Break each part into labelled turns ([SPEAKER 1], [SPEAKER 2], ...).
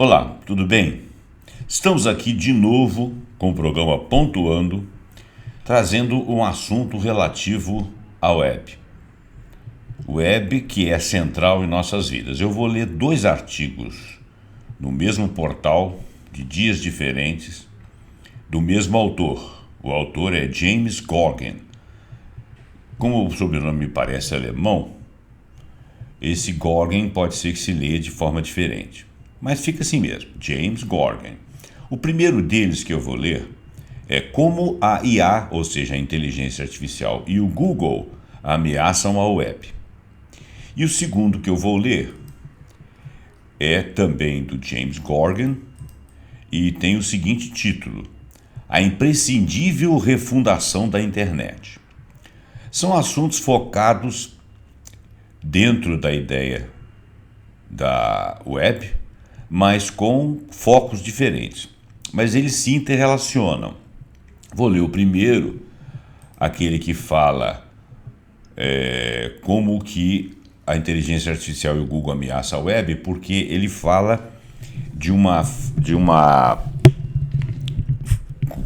[SPEAKER 1] Olá, tudo bem? Estamos aqui de novo com o programa Pontuando, trazendo um assunto relativo à web. Web que é central em nossas vidas. Eu vou ler 2 artigos no mesmo portal, de dias diferentes, do mesmo autor. O autor é James Gorgen. Como o sobrenome me parece alemão, esse Gorgen pode ser que se leia de forma diferente. Mas fica assim mesmo, James Gorgen. O primeiro deles que eu vou ler é Como a IA, ou seja, a inteligência artificial, e o Google ameaçam a web. E o segundo que eu vou ler é também do James Gorgen e tem o seguinte título: A imprescindível refundação da internet. São assuntos focados dentro da ideia da web, mas com focos diferentes. Mas eles se interrelacionam. Vou ler o primeiro, aquele que fala como que a inteligência artificial e o Google ameaçam a web, porque ele fala de uma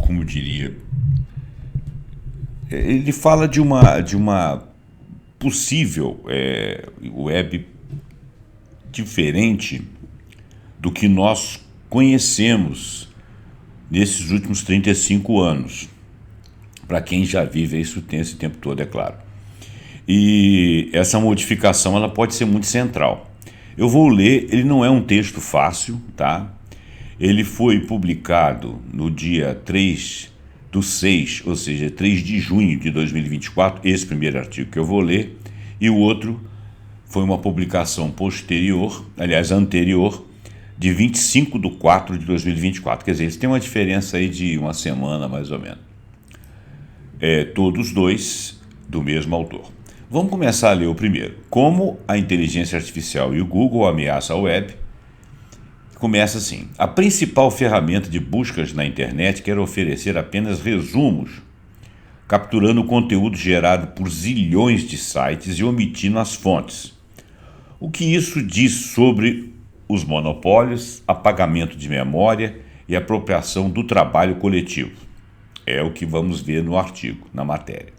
[SPEAKER 1] como diria, ele fala de uma possível web diferente do que nós conhecemos nesses últimos 35 anos. Para quem já vive isso tem esse tempo todo, é claro. E essa modificação ela pode ser muito central. Eu vou ler, ele não é um texto fácil, tá? Ele foi publicado no dia 3/6, ou seja, 3 de junho de 2024, esse primeiro artigo que eu vou ler, e o outro foi uma publicação posterior, aliás, anterior, de 25/4 de 2024. Quer dizer, eles têm uma diferença aí de uma semana, mais ou menos. Todos dois do mesmo autor. Vamos começar a ler o primeiro. Como a inteligência artificial e o Google ameaçam a web. Começa assim: a principal ferramenta de buscas na internet quer oferecer apenas resumos, capturando o conteúdo gerado por zilhões de sites e omitindo as fontes. O que isso diz sobre os monopólios, apagamento de memória e apropriação do trabalho coletivo? É o que vamos ver no artigo, na matéria.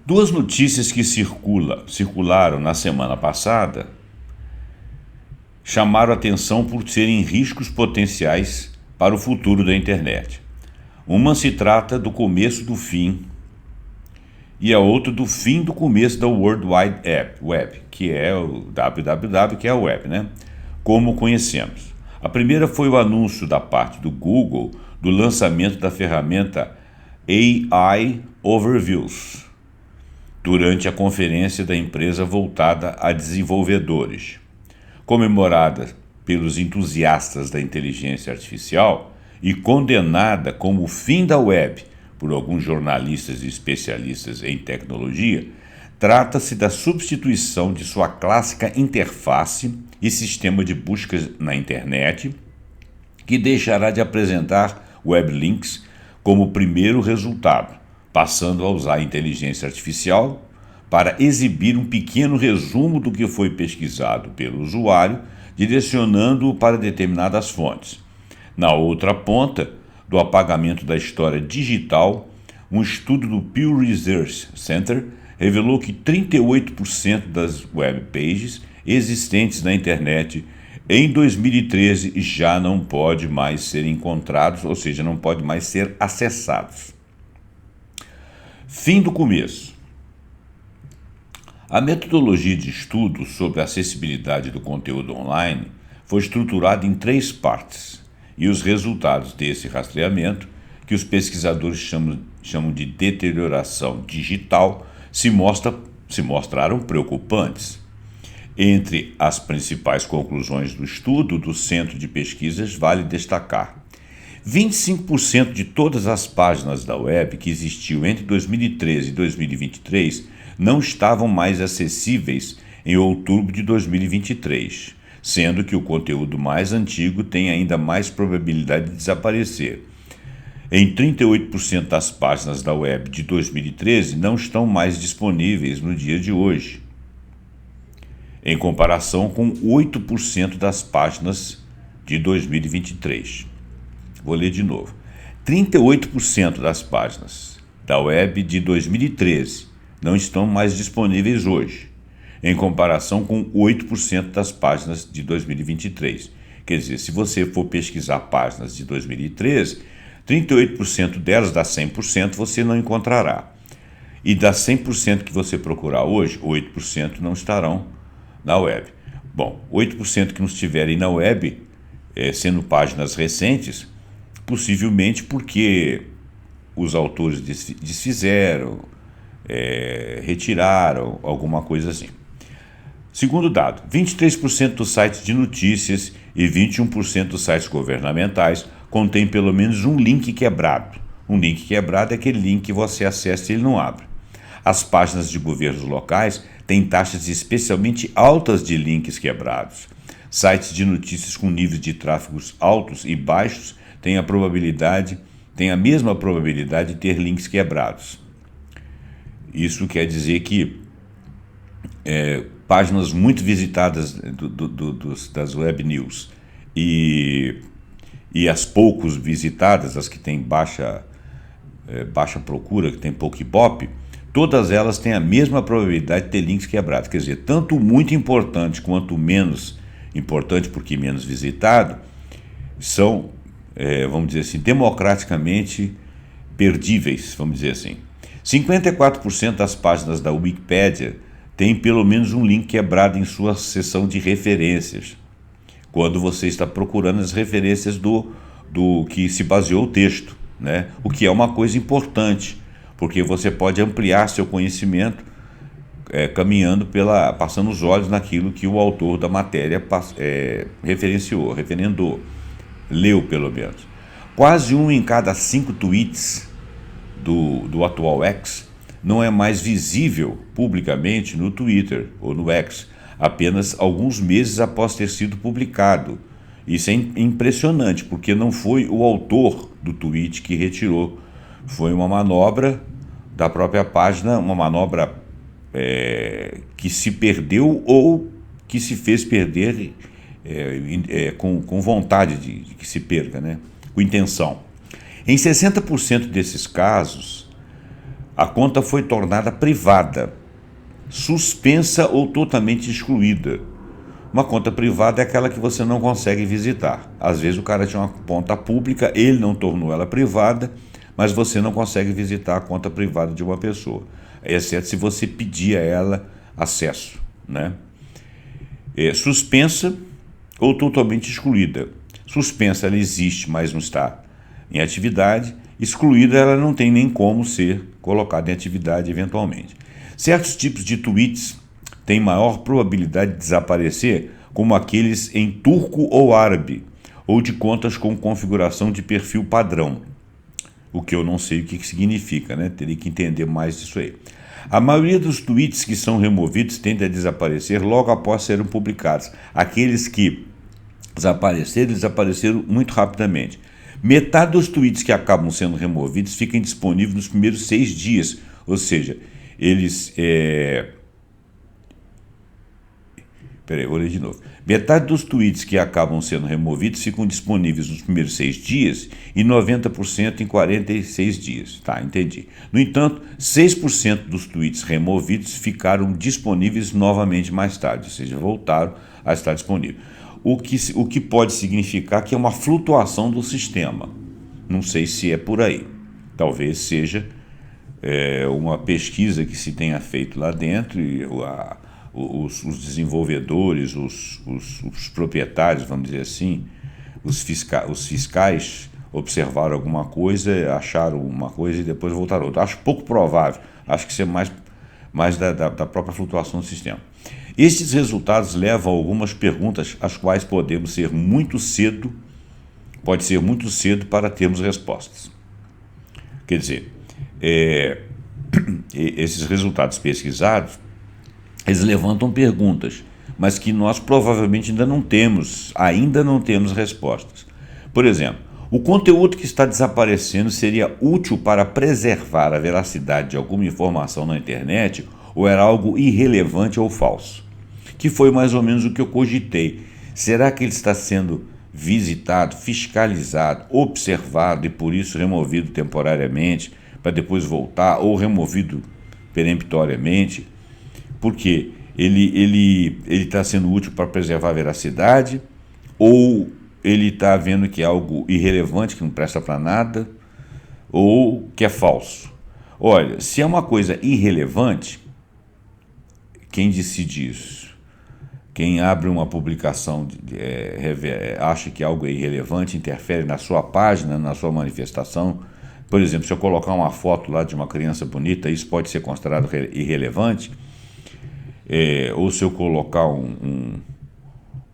[SPEAKER 1] 2 notícias que circularam na semana passada chamaram atenção por serem riscos potenciais para o futuro da internet. Uma se trata do começo do fim e a outra do fim do começo da World Wide Web, que é o www, que é a web, né? Como conhecemos. A primeira foi o anúncio da parte do Google do lançamento da ferramenta AI Overviews durante a conferência da empresa voltada a desenvolvedores. Comemorada pelos entusiastas da inteligência artificial e condenada como o fim da web por alguns jornalistas e especialistas em tecnologia, trata-se da substituição de sua clássica interface e sistema de busca na internet, que deixará de apresentar weblinks como primeiro resultado, passando a usar a inteligência artificial para exibir um pequeno resumo do que foi pesquisado pelo usuário, direcionando-o para determinadas fontes. Na outra ponta do apagamento da história digital, um estudo do Pew Research Center revelou que 38% das webpages existentes na internet em 2013 já não pode mais ser encontrados, ou seja, não pode mais ser acessados. Fim do começo. A metodologia de estudo sobre a acessibilidade do conteúdo online foi estruturada em 3 partes, e os resultados desse rastreamento, que os pesquisadores chamam de deterioração digital, se mostraram preocupantes. Entre as principais conclusões do estudo do Centro de Pesquisas, vale destacar: 25% de todas as páginas da web que existiam entre 2013 e 2023 não estavam mais acessíveis em outubro de 2023, sendo que o conteúdo mais antigo tem ainda mais probabilidade de desaparecer. Em 38% das páginas da web de 2013 não estão mais disponíveis no dia de hoje. em comparação com 8% das páginas de 2023. Vou ler de novo. 38% das páginas da web de 2013 não estão mais disponíveis hoje, em comparação com 8% das páginas de 2023. Quer dizer, se você for pesquisar páginas de 2013, 38% delas, das 100%, você não encontrará. E das 100% que você procurar hoje, 8% não estarão na web. Bom, 8% que não estiverem na web, sendo páginas recentes, possivelmente porque os autores desfizeram, retiraram, alguma coisa assim. Segundo dado, 23% dos sites de notícias e 21% dos sites governamentais contém pelo menos um link quebrado. Um link quebrado é aquele link que você acessa e ele não abre. As páginas de governos locais têm taxas especialmente altas de links quebrados. Sites de notícias com níveis de tráfegos altos e baixos têm a mesma probabilidade de ter links quebrados. Isso quer dizer que páginas muito visitadas das web news e as poucos visitadas, as que têm baixa procura, que tem pouco ibope, todas elas têm a mesma probabilidade de ter links quebrados. Quer dizer, tanto muito importante quanto menos importante, porque menos visitado, são, vamos dizer assim, democraticamente perdíveis, vamos dizer assim. 54% das páginas da Wikipédia têm pelo menos um link quebrado em sua seção de referências, quando você está procurando as referências do que se baseou o texto, né? O que é uma coisa importante, porque você pode ampliar seu conhecimento passando os olhos naquilo que o autor da matéria referendou, leu pelo menos. Quase 1 em cada 5 tweets do atual X não é mais visível publicamente no Twitter ou no X, apenas alguns meses após ter sido publicado. Isso é impressionante, porque não foi o autor do tweet que retirou, foi uma manobra da própria página, uma manobra que se perdeu ou que se fez perder com vontade de que se perca, né? Com intenção. Em 60% desses casos, a conta foi tornada privada, suspensa ou totalmente excluída. Uma conta privada é aquela que você não consegue visitar. Às vezes o cara tinha uma conta pública, ele não tornou ela privada, mas você não consegue visitar a conta privada de uma pessoa, exceto se você pedir a ela acesso, né? Suspensa ou totalmente excluída. Suspensa, ela existe, mas não está em atividade. Excluída, ela não tem nem como ser colocada em atividade eventualmente. Certos tipos de tweets têm maior probabilidade de desaparecer, como aqueles em turco ou árabe, ou de contas com configuração de perfil padrão, o que eu não sei o que significa, né? Teria que entender mais disso aí. A maioria dos tweets que são removidos tende a desaparecer logo após serem publicados. Aqueles que desapareceram muito rapidamente. Metade dos tweets que acabam sendo removidos ficam disponíveis nos primeiros 6 dias, ou seja, eles... vou ler de novo. Metade dos tweets que acabam sendo removidos ficam disponíveis nos primeiros 6 dias e 90% em 46 dias. Tá, entendi. No entanto, 6% dos tweets removidos ficaram disponíveis novamente mais tarde, ou seja, voltaram a estar disponíveis. O que pode significar que é uma flutuação do sistema. Não sei se é por aí. Talvez seja uma pesquisa que se tenha feito lá dentro e os desenvolvedores, os proprietários, vamos dizer assim, os fiscais observaram alguma coisa, acharam uma coisa e depois voltaram outra. Acho pouco provável. Acho que isso é mais da própria flutuação do sistema. Estes resultados levam a algumas perguntas às quais pode ser muito cedo para termos respostas. Quer dizer, esses resultados pesquisados, eles levantam perguntas, mas que nós provavelmente ainda não temos respostas. Por exemplo, o conteúdo que está desaparecendo seria útil para preservar a veracidade de alguma informação na internet ou era algo irrelevante ou falso? Que foi mais ou menos o que eu cogitei. Será que ele está sendo visitado, fiscalizado, observado e por isso removido temporariamente para depois voltar ou removido peremptoriamente, porque ele está sendo útil para preservar a veracidade ou ele está vendo que é algo irrelevante, que não presta para nada, ou que é falso. Olha, se é uma coisa irrelevante, quem decide isso? Quem abre uma publicação, acha que algo é irrelevante, interfere na sua página, na sua manifestação. Por exemplo, se eu colocar uma foto lá de uma criança bonita, isso pode ser considerado irrelevante. Ou se eu colocar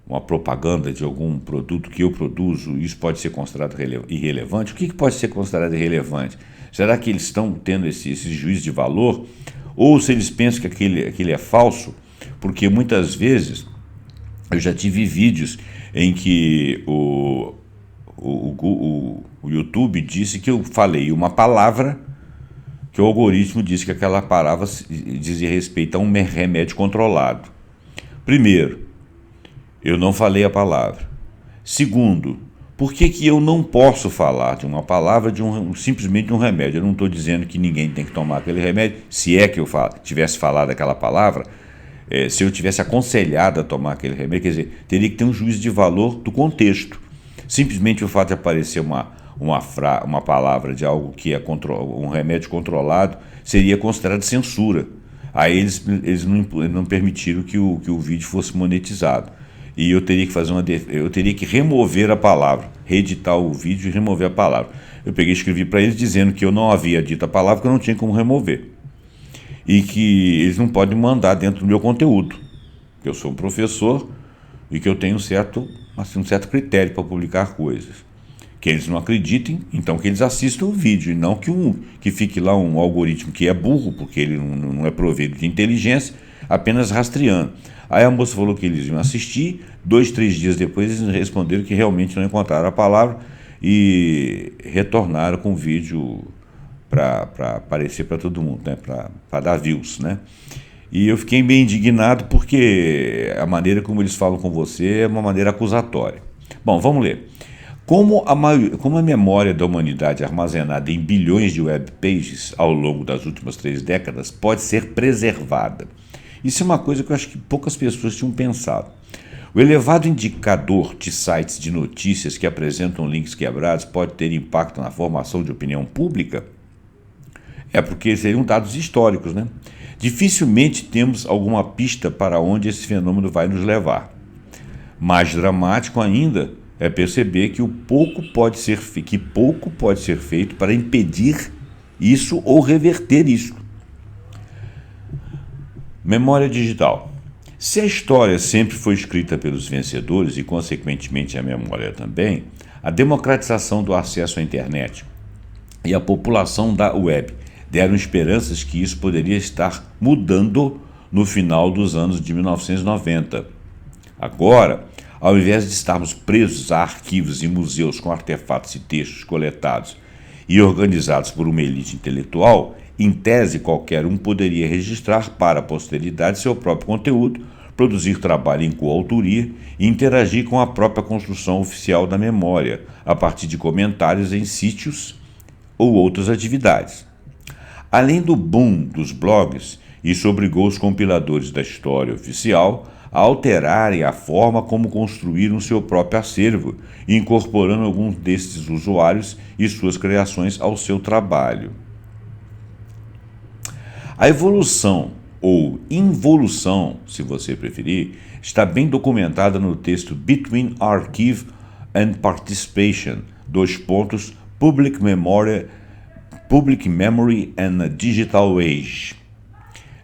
[SPEAKER 1] uma propaganda de algum produto que eu produzo, isso pode ser considerado irrelevante? O que pode ser considerado irrelevante? Será que eles estão tendo esse juízo de valor? Ou se eles pensam que aquele é falso? Porque muitas vezes eu já tive vídeos em que o YouTube disse que eu falei uma palavra, que o algoritmo disse que aquela palavra dizia respeito a um remédio controlado. Primeiro, eu não falei a palavra. Segundo, por que eu não posso falar de uma palavra simplesmente de um remédio? Eu não estou dizendo que ninguém tem que tomar aquele remédio. Se é que eu tivesse falado aquela palavra, se eu tivesse aconselhado a tomar aquele remédio, quer dizer, teria que ter um juízo de valor do contexto. Simplesmente o fato de aparecer uma palavra de algo que é um remédio controlado seria considerado censura. Aí eles não permitiram que o vídeo fosse monetizado. E eu teria que eu teria que remover a palavra, reeditar o vídeo e remover a palavra. Eu peguei e escrevi para eles dizendo que eu não havia dito a palavra, que eu não tinha como remover. E que eles não podem mandar dentro do meu conteúdo. Que eu sou um professor e que eu tenho um certo critério para publicar coisas. Que eles não acreditem, então que eles assistam o vídeo, e não que fique lá um algoritmo que é burro, porque ele não é provido de inteligência, apenas rastreando. Aí a moça falou que eles iam assistir, 2, 3 dias depois eles responderam que realmente não encontraram a palavra e retornaram com o vídeo para aparecer para todo mundo, né? Para dar views, né? E eu fiquei bem indignado porque a maneira como eles falam com você é uma maneira acusatória. Bom, vamos ler. Como a memória da humanidade armazenada em bilhões de web pages ao longo das últimas 3 décadas pode ser preservada? Isso é uma coisa que eu acho que poucas pessoas tinham pensado. O elevado indicador de sites de notícias que apresentam links quebrados pode ter impacto na formação de opinião pública? Porque seriam dados históricos, né? Dificilmente temos alguma pista para onde esse fenômeno vai nos levar. Mais dramático ainda é perceber que pouco pode ser feito para impedir isso ou reverter isso. Memória digital. Se a história sempre foi escrita pelos vencedores e, consequentemente, a memória também, a democratização do acesso à internet e a população da web deram esperanças que isso poderia estar mudando no final dos anos de 1990. Agora, ao invés de estarmos presos a arquivos e museus com artefatos e textos coletados e organizados por uma elite intelectual, em tese qualquer um poderia registrar para a posteridade seu próprio conteúdo, produzir trabalho em coautoria e interagir com a própria construção oficial da memória, a partir de comentários em sítios ou outras atividades. Além do boom dos blogs, isso obrigou os compiladores da história oficial a alterarem a forma como construíram seu próprio acervo, incorporando alguns desses usuários e suas criações ao seu trabalho. A evolução, ou involução, se você preferir, está bem documentada no texto Between Archive and Participation, Public Memory and a Digital Age,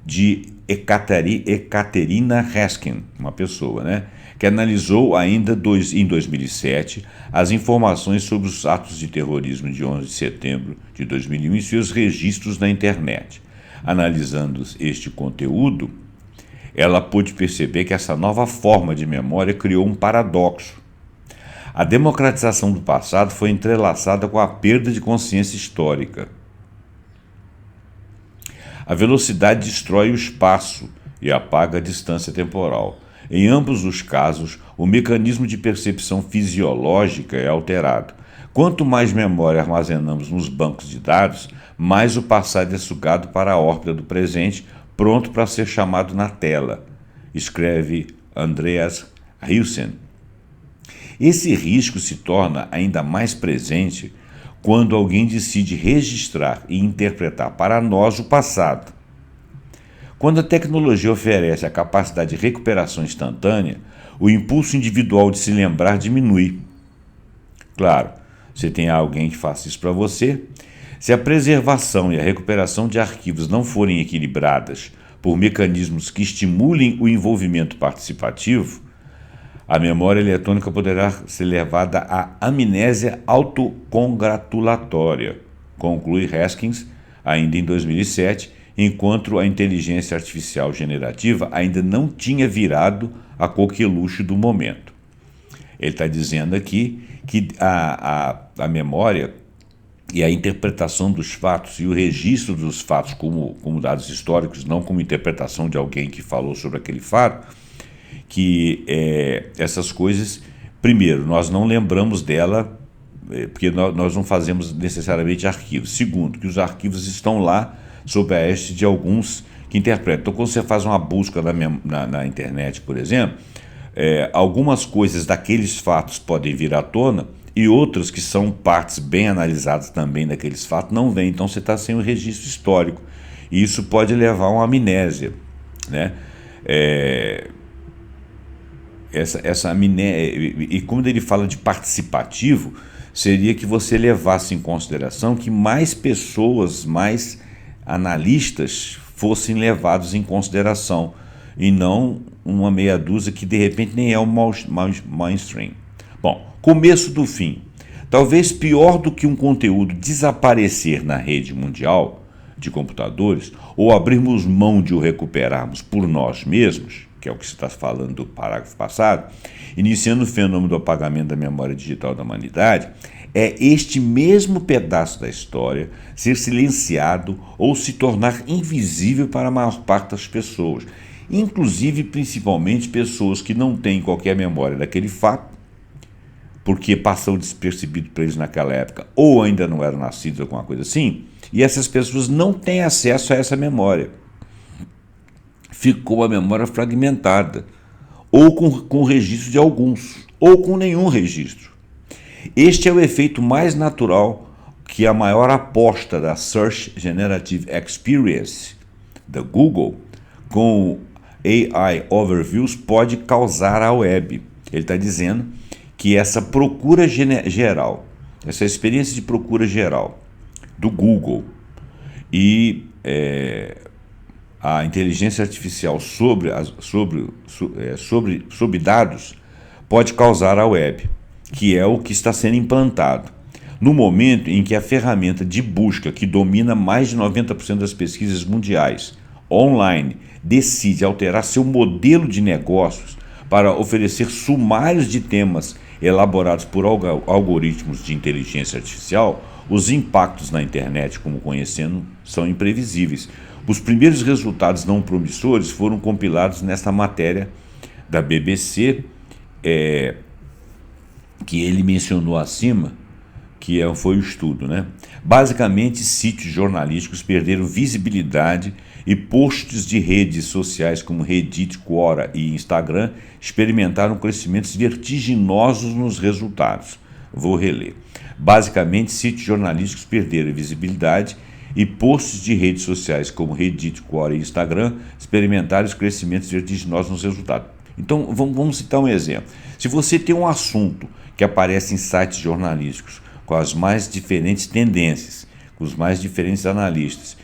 [SPEAKER 1] de Ekaterina Raskin, uma pessoa, né, que analisou ainda em 2007 as informações sobre os atos de terrorismo de 11 de setembro de 2001 e seus registros na internet. Analisando este conteúdo, ela pôde perceber que essa nova forma de memória criou um paradoxo. A democratização do passado foi entrelaçada com a perda de consciência histórica. A velocidade destrói o espaço e apaga a distância temporal. Em ambos os casos, o mecanismo de percepção fisiológica é alterado. Quanto mais memória armazenamos nos bancos de dados, mais o passado é sugado para a órbita do presente, pronto para ser chamado na tela, escreve Andreas Hilsen. Esse risco se torna ainda mais presente quando alguém decide registrar e interpretar para nós o passado. Quando a tecnologia oferece a capacidade de recuperação instantânea, o impulso individual de se lembrar diminui. Claro, você tem alguém que faça isso para você. Se a preservação e a recuperação de arquivos não forem equilibradas por mecanismos que estimulem o envolvimento participativo, a memória eletrônica poderá ser levada à amnésia autocongratulatória, conclui Haskins, ainda em 2007, enquanto a inteligência artificial generativa ainda não tinha virado a coqueluche do momento. Ele está dizendo aqui que a memória e a interpretação dos fatos e o registro dos fatos como dados históricos, não como interpretação de alguém que falou sobre aquele fato, que essas coisas, primeiro, nós não lembramos dela, porque nós não fazemos necessariamente arquivos. Segundo, que os arquivos estão lá sob a égide de alguns que interpretam. Então, quando você faz uma busca na internet, por exemplo, algumas coisas daqueles fatos podem vir à tona e outras que são partes bem analisadas também daqueles fatos não vêm. Então, você está sem o registro histórico. E isso pode levar a uma amnésia, né? Essa amnésia, e quando ele fala de participativo, seria que você levasse em consideração que mais pessoas, mais analistas fossem levados em consideração e não uma meia dúzia que de repente nem é o mainstream. Bom, começo do fim. Talvez pior do que um conteúdo desaparecer na rede mundial de computadores ou abrirmos mão de o recuperarmos por nós mesmos, que é o que se está falando do parágrafo passado, iniciando o fenômeno do apagamento da memória digital da humanidade, é este mesmo pedaço da história ser silenciado ou se tornar invisível para a maior parte das pessoas, inclusive principalmente pessoas que não têm qualquer memória daquele fato, porque passou despercebido para eles naquela época, ou ainda não eram nascidos, alguma coisa assim, e essas pessoas não têm acesso a essa memória. Ficou a memória fragmentada, ou com registro de alguns, ou com nenhum registro. Este é o efeito mais natural que a maior aposta da Search Generative Experience da Google com AI Overviews pode causar à web. Ele está dizendo que essa procura geral, essa experiência de procura geral do Google e a inteligência artificial sobre dados pode causar à web, que é o que está sendo implantado. No momento em que a ferramenta de busca, que domina mais de 90% das pesquisas mundiais online, decide alterar seu modelo de negócios para oferecer sumários de temas elaborados por algoritmos de inteligência artificial, os impactos na internet, como conhecemos, são imprevisíveis. Os primeiros resultados não promissores foram compilados nesta matéria da BBC, que ele mencionou acima, que foi o estudo, né? Basicamente, sítios jornalísticos perderam visibilidade e posts de redes sociais como Reddit, Quora e Instagram experimentaram crescimentos vertiginosos nos resultados. Vou reler. Basicamente, sítios jornalísticos perderam visibilidade e posts de redes sociais como Reddit, Quora e Instagram experimentaram crescimentos vertiginosos nos resultados. Então, vamos citar um exemplo. Se você tem um assunto que aparece em sites jornalísticos com as mais diferentes tendências, com os mais diferentes analistas,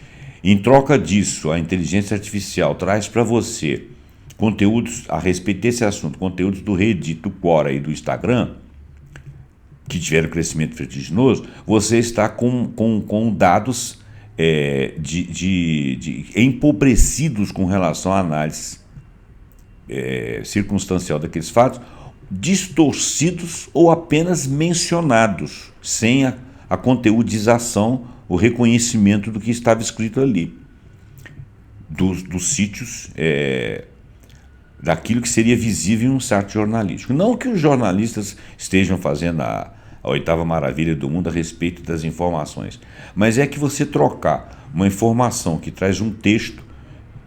[SPEAKER 1] em troca disso, a inteligência artificial traz para você conteúdos a respeito desse assunto, conteúdos do Reddit, do Quora e do Instagram, que tiveram crescimento vertiginoso, você está com dados empobrecidos com relação à análise circunstancial daqueles fatos, distorcidos ou apenas mencionados, sem a conteúdização, o reconhecimento do que estava escrito ali, dos sítios daquilo que seria visível em um site jornalístico. Não que os jornalistas estejam fazendo a oitava maravilha do mundo a respeito das informações, mas é que você trocar uma informação que traz um texto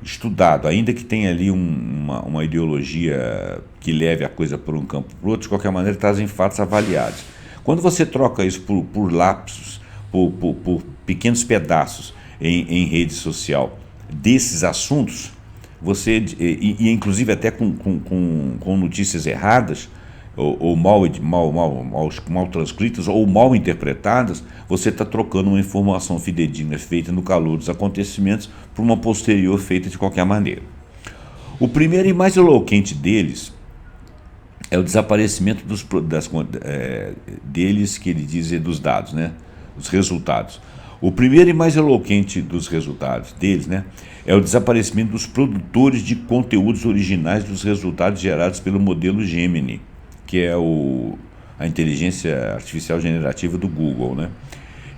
[SPEAKER 1] estudado, ainda que tenha ali uma ideologia que leve a coisa por um campo para o outro, de qualquer maneira trazem fatos avaliados. Quando você troca isso por lapsos, por pequenos pedaços em rede social desses assuntos, você, inclusive até com notícias erradas, ou mal transcritas, ou mal interpretadas, você está trocando uma informação fidedigna feita no calor dos acontecimentos por uma posterior feita de qualquer maneira. O primeiro e mais eloquente deles é o desaparecimento deles, que ele diz, dos dados, né? Os resultados. O primeiro e mais eloquente dos resultados deles, né, é o desaparecimento dos produtores de conteúdos originais dos resultados gerados pelo modelo Gemini, que é a inteligência artificial generativa do Google, né?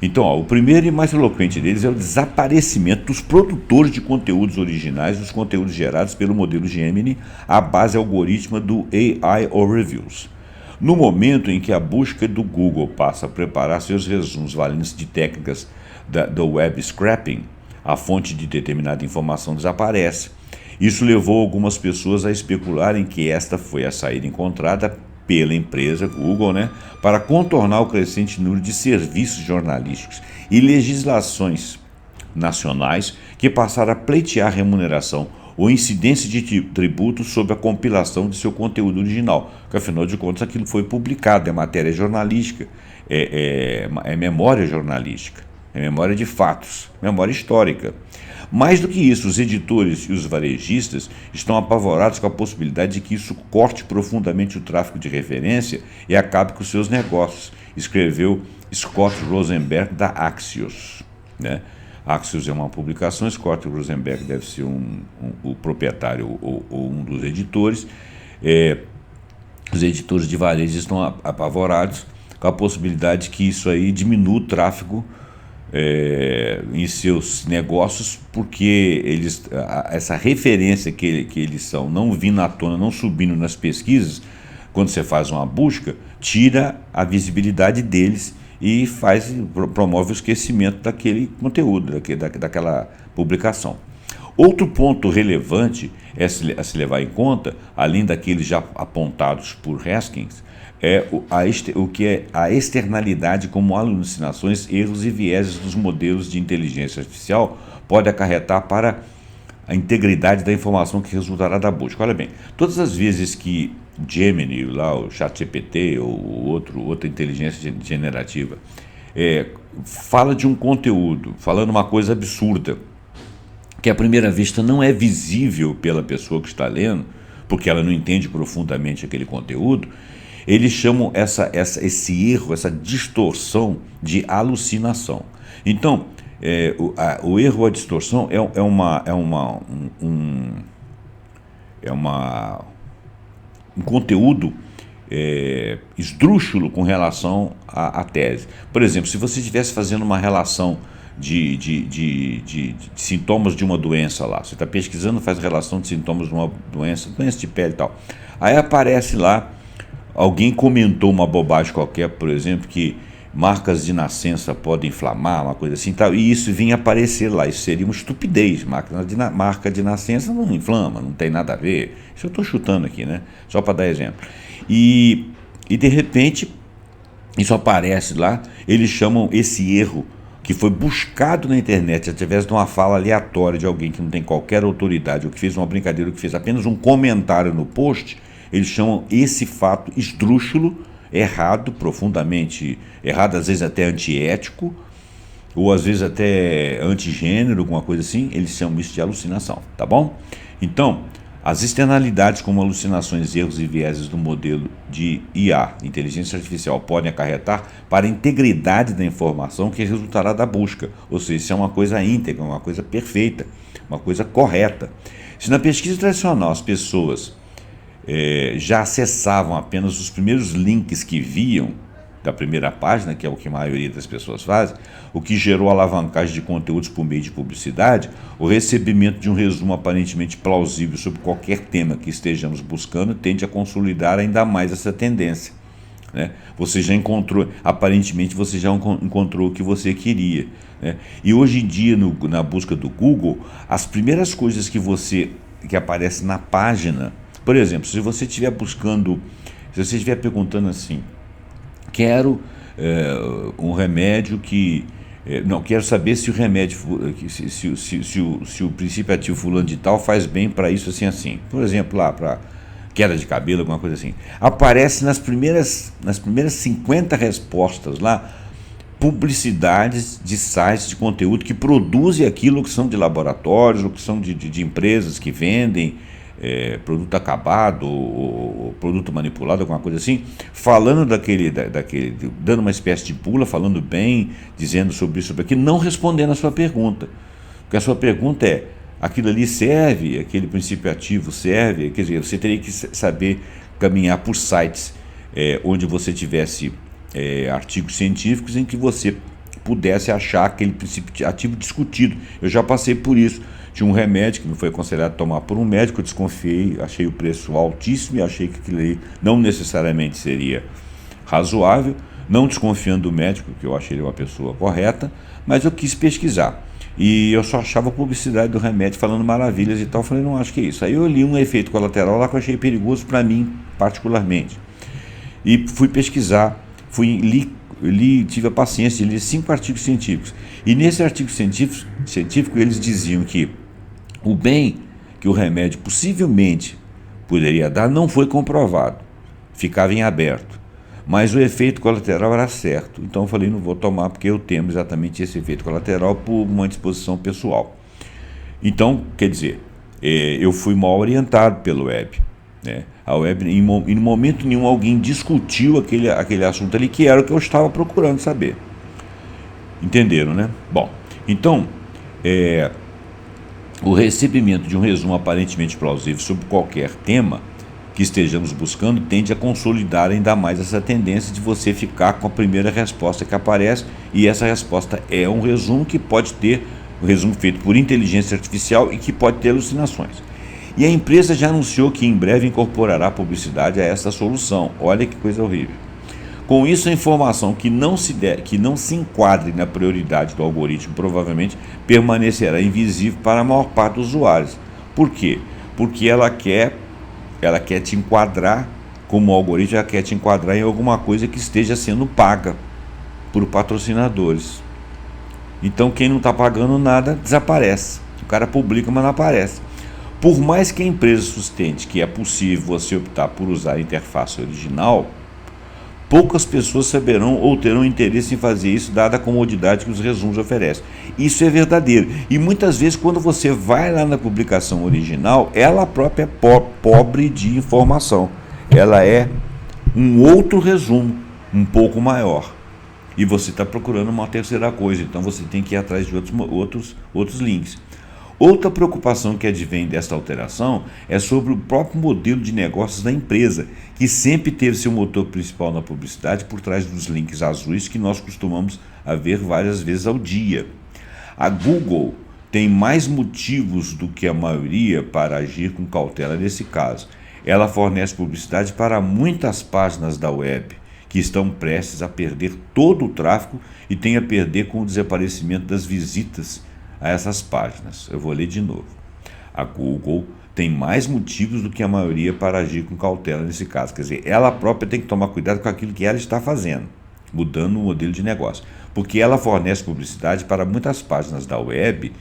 [SPEAKER 1] Então, o primeiro e mais eloquente deles é o desaparecimento dos produtores de conteúdos originais dos conteúdos gerados pelo modelo Gemini à base algorítmica do AI Overviews. No momento em que a busca do Google passa a preparar seus resumos valendo-se de técnicas do web scraping, a fonte de determinada informação desaparece. Isso levou algumas pessoas a especularem que esta foi a saída encontrada pela empresa Google, né, para contornar o crescente número de serviços jornalísticos e legislações nacionais que passaram a pleitear remuneração ou incidência de tributos sobre a compilação de seu conteúdo original, porque afinal de contas aquilo foi publicado, é matéria jornalística, é memória jornalística, é memória de fatos, memória histórica. Mais do que isso, os editores e os varejistas estão apavorados com a possibilidade de que isso corte profundamente o tráfego de referência e acabe com seus negócios, escreveu Scott Rosenberg da Axios, né? Axios é uma publicação, Scott Rosenberg deve ser o proprietário ou um dos editores. Os editores de varejo estão apavorados com a possibilidade de que isso aí diminua o tráfego em seus negócios, porque essa referência que eles são, não vindo à tona, não subindo nas pesquisas, quando você faz uma busca, tira a visibilidade deles e promove o esquecimento daquele conteúdo, daquela publicação. Outro ponto relevante a se levar em conta, além daqueles já apontados por Haskins, o que é a externalidade como alucinações, erros e vieses dos modelos de inteligência artificial pode acarretar para a integridade da informação que resultará da busca. Olha bem, todas as vezes que Gemini, lá, o ChatGPT ou outra inteligência generativa fala de um conteúdo, falando uma coisa absurda, que à primeira vista não é visível pela pessoa que está lendo, porque ela não entende profundamente aquele conteúdo, eles chamam esse erro, essa distorção de alucinação. Então, o erro ou a distorção um conteúdo esdrúxulo com relação à tese. Por exemplo, se você estivesse fazendo uma relação de sintomas de uma doença lá, você está pesquisando, faz relação de sintomas de uma doença de pele e tal, aí aparece lá, alguém comentou uma bobagem qualquer, por exemplo, que marcas de nascença podem inflamar, uma coisa assim, tal, e isso vinha aparecer lá. Isso seria uma estupidez. Marca de nascença não inflama, não tem nada a ver. Isso eu estou chutando aqui, né? Só para dar exemplo. E de repente, isso aparece lá, eles chamam esse erro que foi buscado na internet através de uma fala aleatória de alguém que não tem qualquer autoridade, ou que fez uma brincadeira, ou que fez apenas um comentário no post, eles chamam esse fato esdrúxulo, errado, profundamente errado, às vezes até antiético, ou às vezes até antigênero, alguma coisa assim, eles chamam isso de alucinação, tá bom? Então, as externalidades como alucinações, erros e vieses do modelo de IA, inteligência artificial, podem acarretar para a integridade da informação que resultará da busca, ou seja, isso é uma coisa íntegra, uma coisa perfeita, uma coisa correta. Se na pesquisa tradicional as pessoas já acessavam apenas os primeiros links que viam, da primeira página, que é o que a maioria das pessoas faz, o que gerou alavancagem de conteúdos por meio de publicidade, o recebimento de um resumo aparentemente plausível sobre qualquer tema que estejamos buscando tende a consolidar ainda mais essa tendência, né? Você já encontrou, aparentemente você já encontrou o que você queria, né? E hoje em dia, na busca do Google, as primeiras coisas que aparecem na página, por exemplo, se você estiver buscando, se você estiver perguntando assim, quero um remédio que... não, quero saber se o remédio, se o princípio ativo fulano de tal faz bem para isso, assim, assim. Por exemplo, lá para queda de cabelo, alguma coisa assim. Aparece nas primeiras 50 respostas lá, publicidades de sites de conteúdo que produzem aquilo, que são de laboratórios, ou que são de empresas que vendem produto acabado ou produto manipulado, alguma coisa assim, falando dando uma espécie de bula, falando bem, dizendo sobre isso, sobre aquilo, não respondendo a sua pergunta. Porque a sua pergunta é, aquilo ali serve, aquele princípio ativo serve, quer dizer, você teria que saber caminhar por sites onde você tivesse artigos científicos em que você pudesse achar aquele princípio ativo discutido. Eu já passei por isso. Tinha um remédio que me foi aconselhado tomar por um médico, eu desconfiei, achei o preço altíssimo e achei que aquilo aí não necessariamente seria razoável, não desconfiando do médico, que eu achei ele uma pessoa correta, mas eu quis pesquisar. E eu só achava a publicidade do remédio falando maravilhas e tal, falei, não acho que é isso. Aí eu li um efeito colateral lá que eu achei perigoso para mim, particularmente. E fui pesquisar, tive a paciência de ler 5 artigos científicos. E nesse artigo científico eles diziam que o bem que o remédio possivelmente poderia dar não foi comprovado, ficava em aberto. Mas o efeito colateral era certo. Então eu falei, não vou tomar porque eu temo exatamente esse efeito colateral por uma disposição pessoal. Então, quer dizer, eu fui mal orientado pelo web, né? A web, em momento nenhum, alguém discutiu aquele assunto ali, que era o que eu estava procurando saber. Entenderam, né? Bom, então, o recebimento de um resumo aparentemente plausível sobre qualquer tema que estejamos buscando tende a consolidar ainda mais essa tendência de você ficar com a primeira resposta que aparece, e essa resposta é um resumo que pode ter, um resumo feito por inteligência artificial e que pode ter alucinações. E a empresa já anunciou que em breve incorporará publicidade a essa solução. Olha que coisa horrível. Com isso, a informação que não se enquadre na prioridade do algoritmo provavelmente permanecerá invisível para a maior parte dos usuários. Por quê? Porque ela quer te enquadrar, como o algoritmo, ela quer te enquadrar em alguma coisa que esteja sendo paga por patrocinadores. Então, quem não está pagando nada, desaparece. O cara publica, mas não aparece. Por mais que a empresa sustente que é possível você optar por usar a interface original, poucas pessoas saberão ou terão interesse em fazer isso, dada a comodidade que os resumos oferecem. Isso é verdadeiro. E muitas vezes, quando você vai lá na publicação original, ela própria é pobre de informação. Ela é um outro resumo, um pouco maior. E você está procurando uma terceira coisa, então você tem que ir atrás de outros links. Outra preocupação que advém desta alteração é sobre o próprio modelo de negócios da empresa, que sempre teve seu motor principal na publicidade por trás dos links azuis que nós costumamos ver várias vezes ao dia. A Google tem mais motivos do que a maioria para agir com cautela nesse caso. Ela fornece publicidade para muitas páginas da web, que estão prestes a perder todo o tráfego e têm a perder com o desaparecimento das visitas a essas páginas. Eu vou ler de novo. A Google tem mais motivos do que a maioria para agir com cautela nesse caso. Quer dizer, ela própria tem que tomar cuidado com aquilo que ela está fazendo, mudando o modelo de negócio. Porque ela fornece publicidade para muitas páginas da web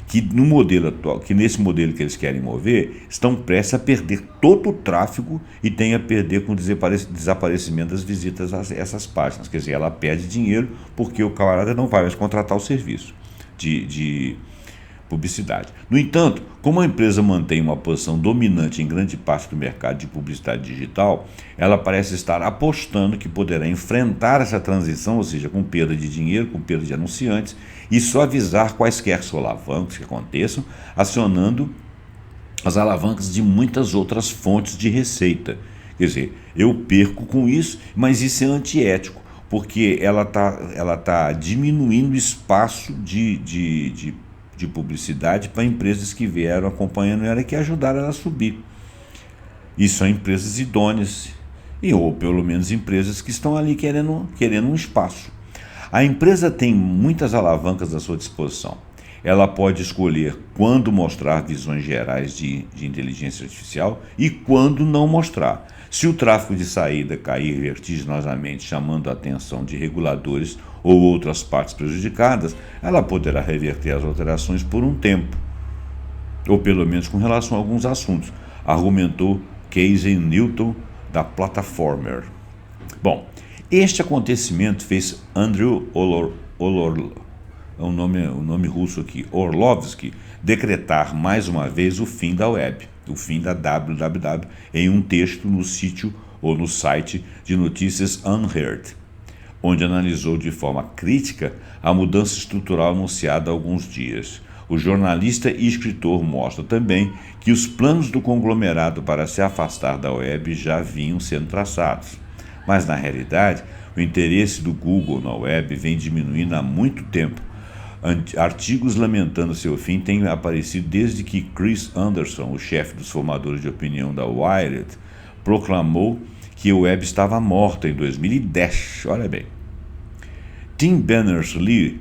[SPEAKER 1] que no modelo atual, que nesse modelo que eles querem mover, estão prestes a perder todo o tráfego e têm a perder com o desaparecimento das visitas a essas páginas. Quer dizer, ela perde dinheiro porque o camarada não vai mais contratar o serviço de publicidade. No entanto, como a empresa mantém uma posição dominante em grande parte do mercado de publicidade digital, ela parece estar apostando que poderá enfrentar essa transição, ou seja, com perda de dinheiro, com perda de anunciantes, e suavizar quaisquer solavancos que aconteçam, acionando as alavancas de muitas outras fontes de receita. Quer dizer, eu perco com isso, mas isso é antiético. porque ela tá diminuindo o espaço de publicidade para empresas que vieram acompanhando ela e que ajudaram ela a subir. E são empresas idôneas, ou pelo menos empresas que estão ali querendo um espaço. A empresa tem muitas alavancas à sua disposição. Ela pode escolher quando mostrar visões gerais de inteligência artificial e quando não mostrar. Se o tráfego de saída cair vertiginosamente, chamando a atenção de reguladores ou outras partes prejudicadas, ela poderá reverter as alterações por um tempo, ou pelo menos com relação a alguns assuntos, argumentou Casey Newton, da Platformer. Bom, este acontecimento fez Andrew o nome russo aqui, Orlovsky, decretar mais uma vez o fim da web, o fim da www, em um texto no site de notícias Unheard, onde analisou de forma crítica a mudança estrutural anunciada há alguns dias. O jornalista e escritor mostra também que os planos do conglomerado para se afastar da web já vinham sendo traçados. Mas, na realidade, o interesse do Google na web vem diminuindo há muito tempo. Artigos lamentando seu fim têm aparecido desde que Chris Anderson, o chefe dos formadores de opinião da Wired, proclamou que a web estava morta em 2010. Olha bem. Tim Berners-Lee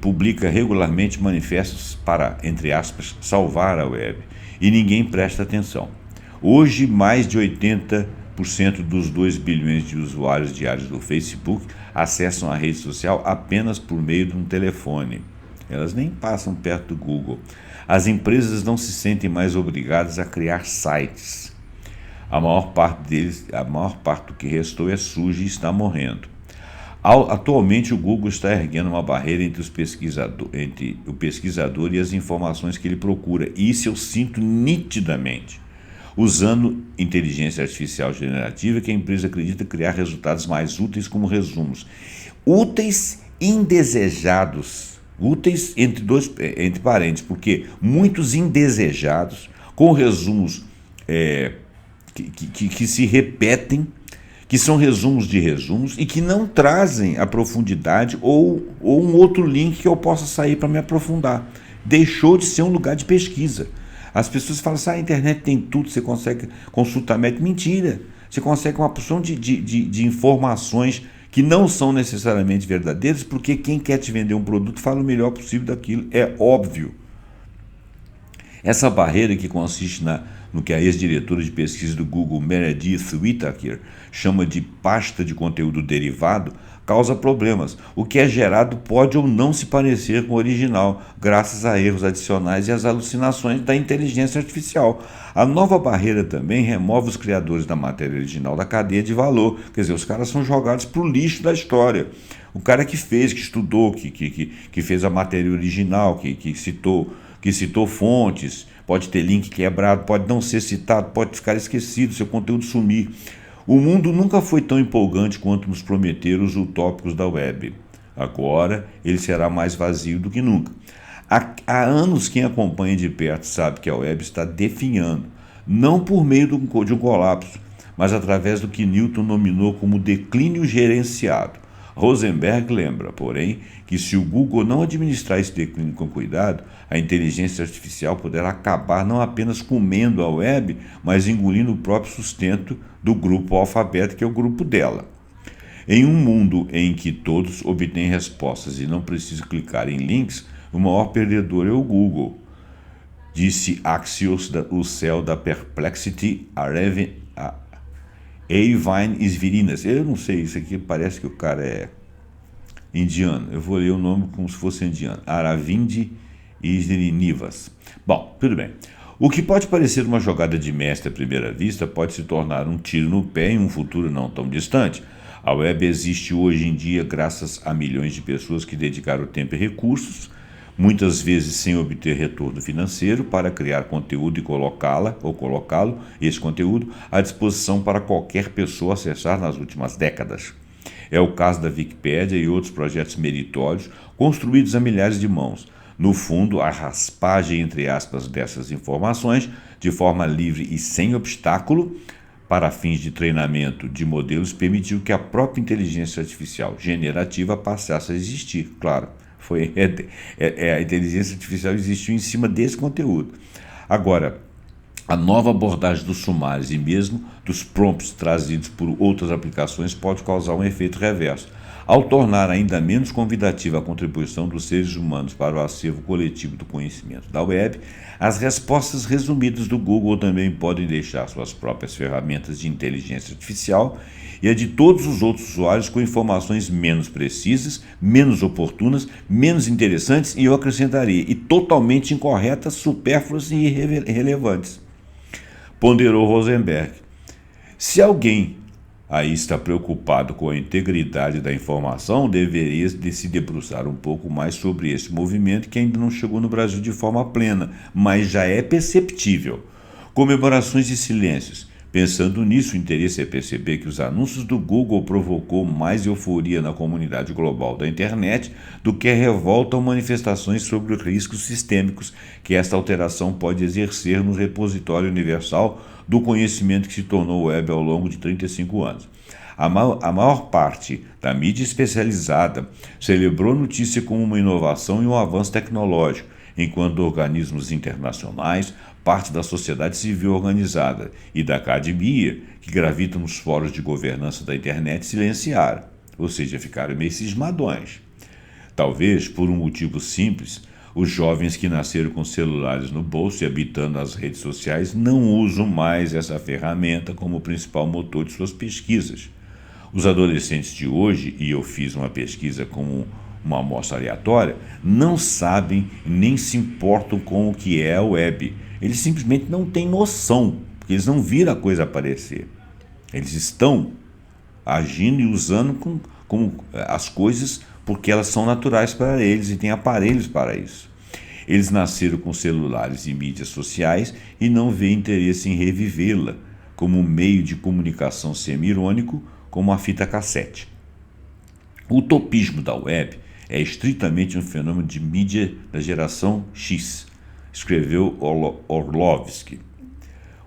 [SPEAKER 1] publica regularmente manifestos para, entre aspas, salvar a web, e ninguém presta atenção. Hoje, mais de 80% dos 2 bilhões de usuários diários do Facebook acessam a rede social apenas por meio de um telefone. Elas nem passam perto do Google. As empresas não se sentem mais obrigadas a criar sites. A maior parte do que restou é suja e está morrendo. Atualmente, o Google está erguendo uma barreira entre o pesquisador e as informações que ele procura. E isso eu sinto nitidamente. Usando inteligência artificial generativa, que a empresa acredita criar resultados mais úteis como resumos. Úteis indesejados. Úteis entre parênteses, porque muitos indesejados, com resumos que se repetem, que são resumos de resumos e que não trazem a profundidade ou um outro link que eu possa sair para me aprofundar. Deixou de ser um lugar de pesquisa. As pessoas falam assim, a internet tem tudo, você consegue consultar médico. Mentira! Você consegue uma porção de informações que não são necessariamente verdadeiras, porque quem quer te vender um produto fala o melhor possível daquilo, é óbvio. Essa barreira, que consiste no que a ex-diretora de pesquisa do Google, Meredith Whittaker, chama de pasta de conteúdo derivado, causa problemas. O que é gerado pode ou não se parecer com o original, graças a erros adicionais e às alucinações da inteligência artificial. A nova barreira também remove os criadores da matéria original da cadeia de valor. Quer dizer, os caras são jogados para o lixo da história. O cara que fez, que estudou, que fez a matéria original, que citou fontes, pode ter link quebrado, pode não ser citado, pode ficar esquecido, seu conteúdo sumir. O mundo nunca foi tão empolgante quanto nos prometeram os utópicos da web. Agora, ele será mais vazio do que nunca. Há anos quem acompanha de perto sabe que a web está definhando, não por meio de um colapso, mas através do que Newton nominou como declínio gerenciado. Rosenberg lembra, porém, que se o Google não administrar esse declínio com cuidado, a inteligência artificial poderá acabar não apenas comendo a web, mas engolindo o próprio sustento do grupo Alphabet, que é o grupo dela. Em um mundo em que todos obtêm respostas e não precisam clicar em links, o maior perdedor é o Google, disse Axios, o céu da Perplexity, Eivine Svirinas. Eu não sei, isso aqui parece que o cara é indiano. Eu vou ler o nome como se fosse indiano. Aravind Srinivas. Bom, tudo bem. O que pode parecer uma jogada de mestre à primeira vista pode se tornar um tiro no pé em um futuro não tão distante. A web existe hoje em dia graças a milhões de pessoas que dedicaram tempo e recursos, muitas vezes sem obter retorno financeiro, para criar conteúdo e colocá-lo, esse conteúdo, à disposição para qualquer pessoa acessar nas últimas décadas. É o caso da Wikipédia e outros projetos meritórios construídos a milhares de mãos. No fundo, a raspagem, entre aspas, dessas informações, de forma livre e sem obstáculo, para fins de treinamento de modelos permitiu que a própria inteligência artificial generativa passasse a existir. Claro, a inteligência artificial existiu em cima desse conteúdo. Agora, a nova abordagem dos sumários e mesmo dos prompts trazidos por outras aplicações pode causar um efeito reverso. Ao tornar ainda menos convidativa a contribuição dos seres humanos para o acervo coletivo do conhecimento da web, as respostas resumidas do Google também podem deixar suas próprias ferramentas de inteligência artificial e a de todos os outros usuários com informações menos precisas, menos oportunas, menos interessantes e, eu acrescentaria, e totalmente incorretas, supérfluas e irrelevantes. Ponderou Rosenberg. Se alguém aí está preocupado com a integridade da informação, deveria se debruçar um pouco mais sobre esse movimento que ainda não chegou no Brasil de forma plena, mas já é perceptível. Comemorações e silêncios. Pensando nisso, o interesse é perceber que os anúncios do Google provocou mais euforia na comunidade global da internet do que a revolta ou manifestações sobre os riscos sistêmicos que esta alteração pode exercer no repositório universal do conhecimento que se tornou web ao longo de 35 anos. A maior parte da mídia especializada celebrou a notícia como uma inovação e um avanço tecnológico, enquanto organismos internacionais, parte da sociedade civil organizada e da academia, que gravitam nos fóruns de governança da internet, silenciaram, ou seja, ficaram meio cismadões. Talvez por um motivo simples, os jovens que nasceram com celulares no bolso e habitando as redes sociais não usam mais essa ferramenta como principal motor de suas pesquisas. Os adolescentes de hoje, e eu fiz uma pesquisa com uma amostra aleatória, não sabem nem se importam com o que é a web. Eles simplesmente não têm noção, porque eles não viram a coisa aparecer. Eles estão agindo e usando como as coisas porque elas são naturais para eles e têm aparelhos para isso. Eles nasceram com celulares e mídias sociais e não vêem interesse em revivê-la como um meio de comunicação semi-irônico, como a fita cassete. O utopismo da web é estritamente um fenômeno de mídia da geração X, escreveu Orlovsky.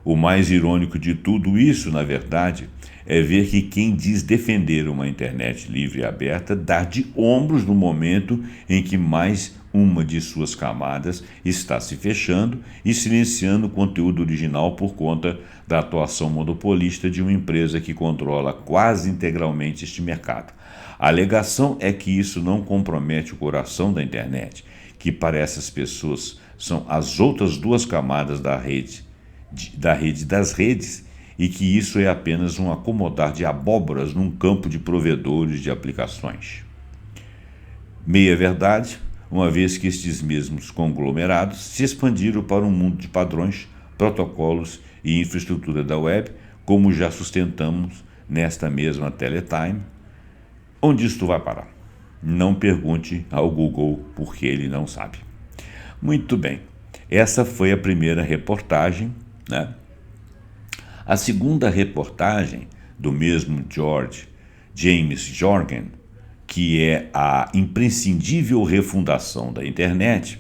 [SPEAKER 1] O mais irônico de tudo isso, na verdade, é ver que quem diz defender uma internet livre e aberta dá de ombros no momento em que mais uma de suas camadas está se fechando e silenciando o conteúdo original por conta da atuação monopolista de uma empresa que controla quase integralmente este mercado. A alegação é que isso não compromete o coração da internet, que para essas pessoas são as outras duas camadas da rede das redes, e que isso é apenas um acomodar de abóboras num campo de provedores de aplicações. Meia verdade, uma vez que estes mesmos conglomerados se expandiram para um mundo de padrões, protocolos e infraestrutura da web, como já sustentamos nesta mesma Teletime. Onde isto vai parar? Não pergunte ao Google, porque ele não sabe. Muito bem, essa foi a primeira reportagem, né? A segunda reportagem do mesmo James Jorgen, que é a imprescindível refundação da internet,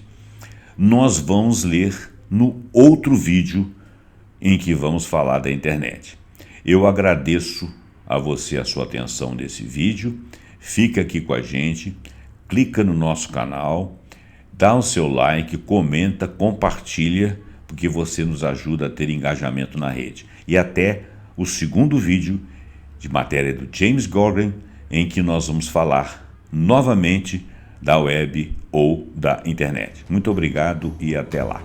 [SPEAKER 1] nós vamos ler no outro vídeo em que vamos falar da internet. Eu agradeço a você a sua atenção nesse vídeo, fica aqui com a gente, clica no nosso canal, dá o seu like, comenta, compartilha, porque você nos ajuda a ter engajamento na rede. E até o segundo vídeo de matéria do James Jorgen, em que nós vamos falar novamente da web ou da internet. Muito obrigado e até lá.